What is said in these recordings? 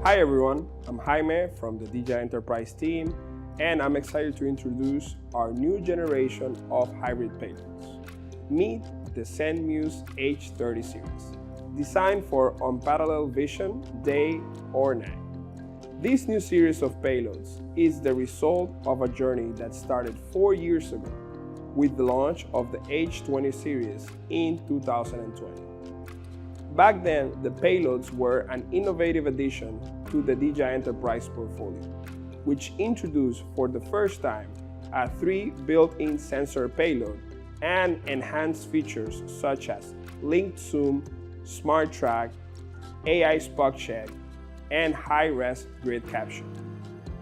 Hi everyone, I'm Jaime from the DJI Enterprise team, and I'm excited to introduce our new generation of hybrid payloads. Meet the Zenmuse H30 Series, designed for unparalleled vision, day or night. This new series of payloads is the result of a journey that started 4 years ago with the launch of the H30 series in 2020. Back then, the payloads were an innovative addition to the DJI Enterprise portfolio, which introduced for the first time a 3 built-in sensor payload and enhanced features such as linked zoom, smart track, AI spot check, and high-res grid capture,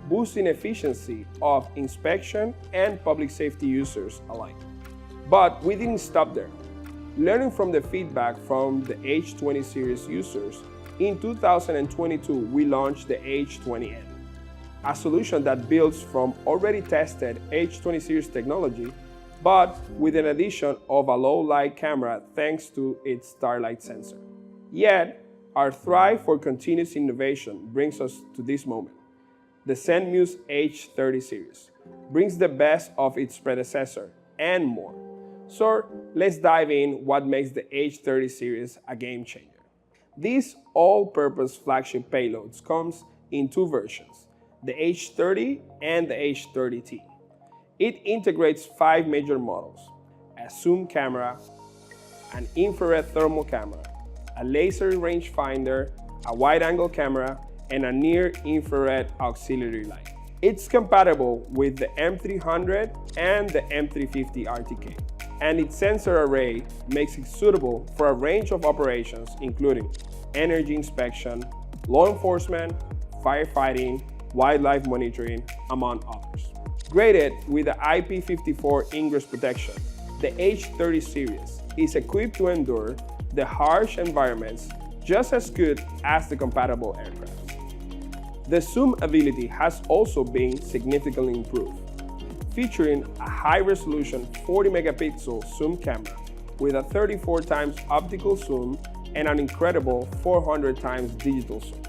boosting efficiency of inspection and public safety users alike. But we didn't stop there. Learning from the feedback from the H30 series users, in 2022 we launched the H20N, a solution that builds from already tested H30 series technology, but with an addition of a low light camera thanks to its starlight sensor. Yet, our thrive for continuous innovation brings us to this moment. The Zenmuse H30 series brings the best of its predecessor and more. So let's dive in what makes the H30 series a game changer. This all-purpose flagship payloads comes in 2 versions, the H30 and the H30T. It integrates 5 major models: a zoom camera, an infrared thermal camera, a laser rangefinder, a wide-angle camera, and a near-infrared auxiliary light. It's compatible with the M300 and the M350 RTK, and its sensor array makes it suitable for a range of operations including energy inspection, law enforcement, firefighting, wildlife monitoring, among others. Graded with the IP54 ingress protection, the H30 series is equipped to endure the harsh environments just as good as the compatible aircraft. The zoom ability has also been significantly improved, featuring a high-resolution 40-megapixel zoom camera with a 34 times optical zoom and an incredible 400 times digital zoom.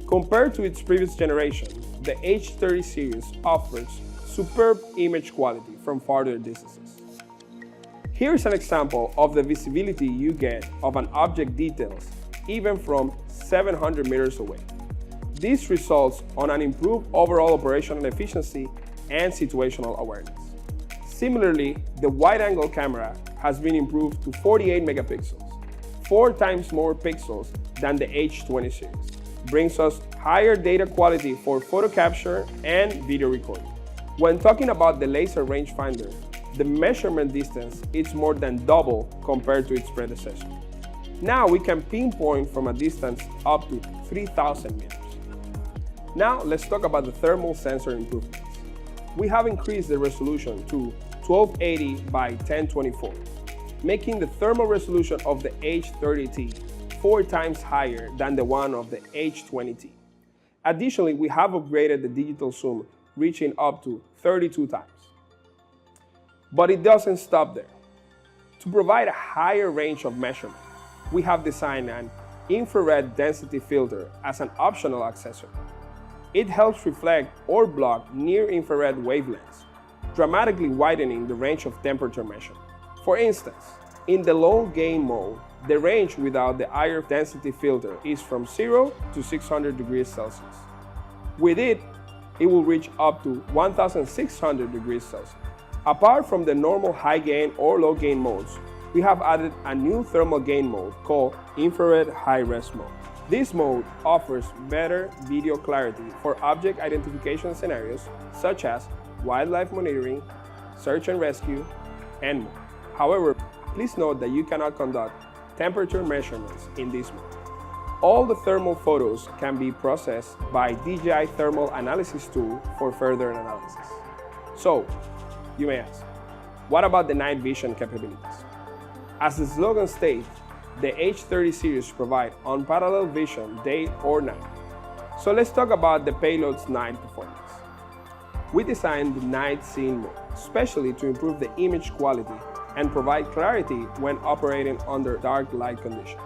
Compared to its previous generation, the H30 series offers superb image quality from farther distances. Here's an example of the visibility you get of an object details even from 700 meters away. This results on an improved overall operational efficiency and situational awareness. Similarly, the wide-angle camera has been improved to 48 megapixels, 4 times more pixels than the H30 series. Brings us higher data quality for photo capture and video recording. When talking about the laser rangefinder, the measurement distance is more than double compared to its predecessor. Now we can pinpoint from a distance up to 3,000 meters. Now let's talk about the thermal sensor improvements. We have increased the resolution to 1280 by 1024, making the thermal resolution of the H30T 4 times higher than the one of the H20T. Additionally, we have upgraded the digital zoom, reaching up to 32 times. But it doesn't stop there. To provide a higher range of measurement, we have designed an infrared density filter as an optional accessory. It helps reflect or block near-infrared wavelengths, dramatically widening the range of temperature measurement. For instance, in the low gain mode, the range without the higher density filter is from 0 to 600 degrees Celsius. With it, it will reach up to 1,600 degrees Celsius. Apart from the normal high gain or low gain modes, we have added a new thermal gain mode called infrared high-res mode. This mode offers better video clarity for object identification scenarios such as wildlife monitoring, search and rescue, and more. However, please note that you cannot conduct temperature measurements in this mode. All the thermal photos can be processed by DJI Thermal Analysis tool for further analysis. So, you may ask, what about the night vision capabilities? As the slogan states, the H30 series provide unparalleled vision day or night. So let's talk about the payload's night performance. We designed the night scene mode, especially to improve the image quality and provide clarity when operating under dark light conditions.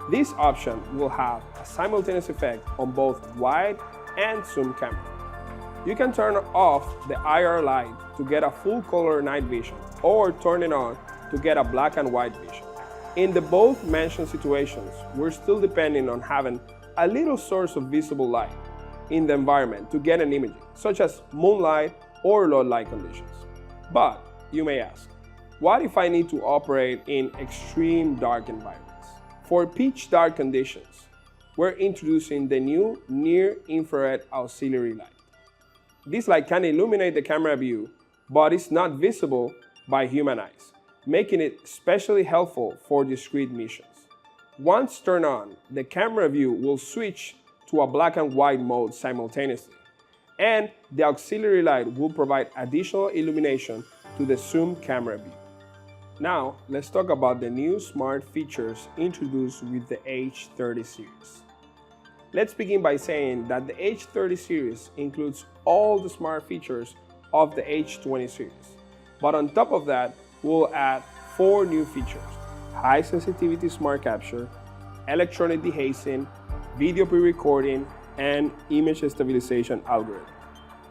This option will have a simultaneous effect on both wide and zoom camera. You can turn off the IR light to get a full color night vision or turn it on to get a black and white vision. In the both mentioned situations, we're still depending on having a little source of visible light in the environment to get an imaging, such as moonlight or low light conditions. But you may ask, what if I need to operate in extreme dark environments? For pitch dark conditions, we're introducing the new near-infrared auxiliary light. This light can illuminate the camera view, but is not visible by human eyes, making it especially helpful for discrete missions. Once turned on, the camera view will switch to a black and white mode simultaneously, and the auxiliary light will provide additional illumination to the zoom camera view. Now, let's talk about the new smart features introduced with the H30 series. Let's begin by saying that the H30 series includes all the smart features of the H20 series. But on top of that, we'll add 4 new features: high sensitivity smart capture, electronic dehazing, video pre-recording, and image stabilization algorithm.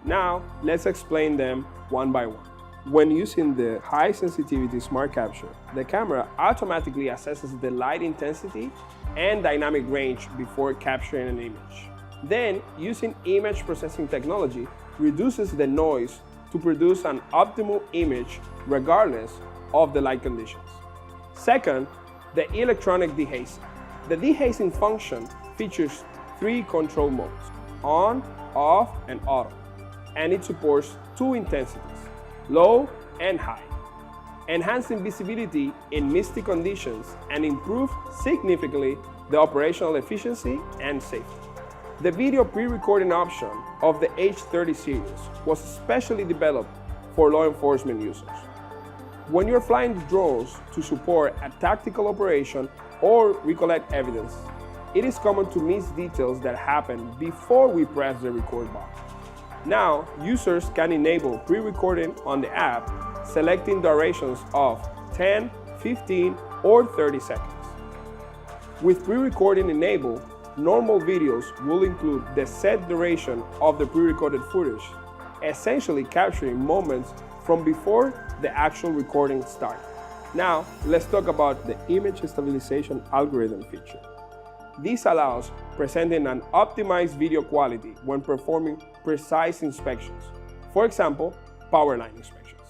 Now, let's explain them one by one. When using the high sensitivity smart capture, the camera automatically assesses the light intensity and dynamic range before capturing an image. Then, using image processing technology, reduces the noise to produce an optimal image regardless of the light conditions. Second, the electronic dehazing. The dehazing function features 3 control modes: on, off, and auto, and it supports 2 intensities: low and high, enhancing visibility in misty conditions and improve significantly the operational efficiency and safety. The video pre-recording option of the H30 series was specially developed for law enforcement users. When you're flying drones to support a tactical operation or recollect evidence, it is common to miss details that happen before we press the record button. Now, users can enable pre-recording on the app, selecting durations of 10, 15, or 30 seconds. With pre-recording enabled, normal videos will include the set duration of the pre-recorded footage, essentially capturing moments from before the actual recording started. Now, let's talk about the image stabilization algorithm feature. This allows presenting an optimized video quality when performing precise inspections, for example, power line inspections.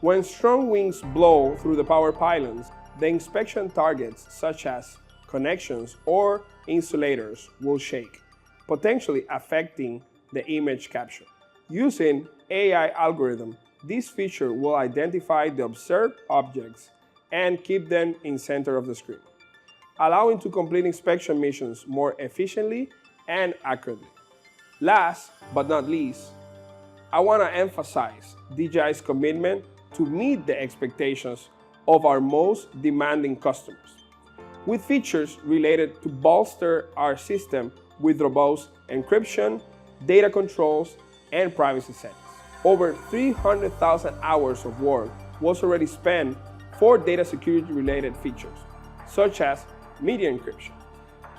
When strong winds blow through the power pylons, the inspection targets such as connections or insulators will shake, potentially affecting the image capture. Using AI algorithm, this feature will identify the observed objects and keep them in center of the screen, allowing to complete inspection missions more efficiently and accurately. Last but not least, I want to emphasize DJI's commitment to meet the expectations of our most demanding customers, with features related to bolster our system with robust encryption, data controls, and privacy settings. Over 300,000 hours of work was already spent for data security related features, such as media encryption.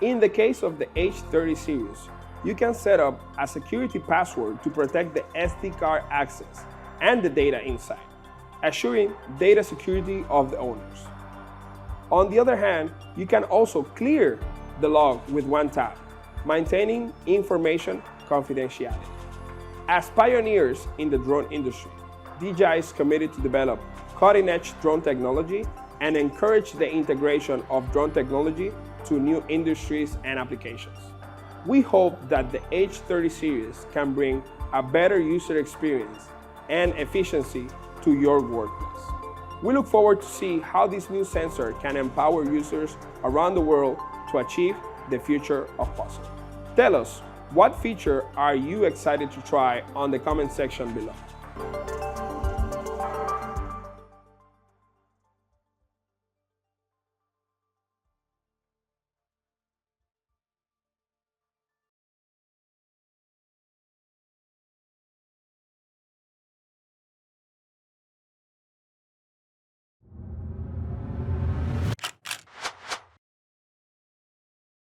In the case of the H30 series, you can set up a security password to protect the SD card access and the data inside, assuring data security of the owners. On the other hand, you can also clear the log with one tap, maintaining information confidentiality. As pioneers in the drone industry, DJI is committed to develop cutting-edge drone technology and encourage the integration of drone technology to new industries and applications. We hope that the H30 series can bring a better user experience and efficiency to your workplace. We look forward to see how this new sensor can empower users around the world to achieve the future of possible. Tell us, what feature are you excited to try on the comment section below?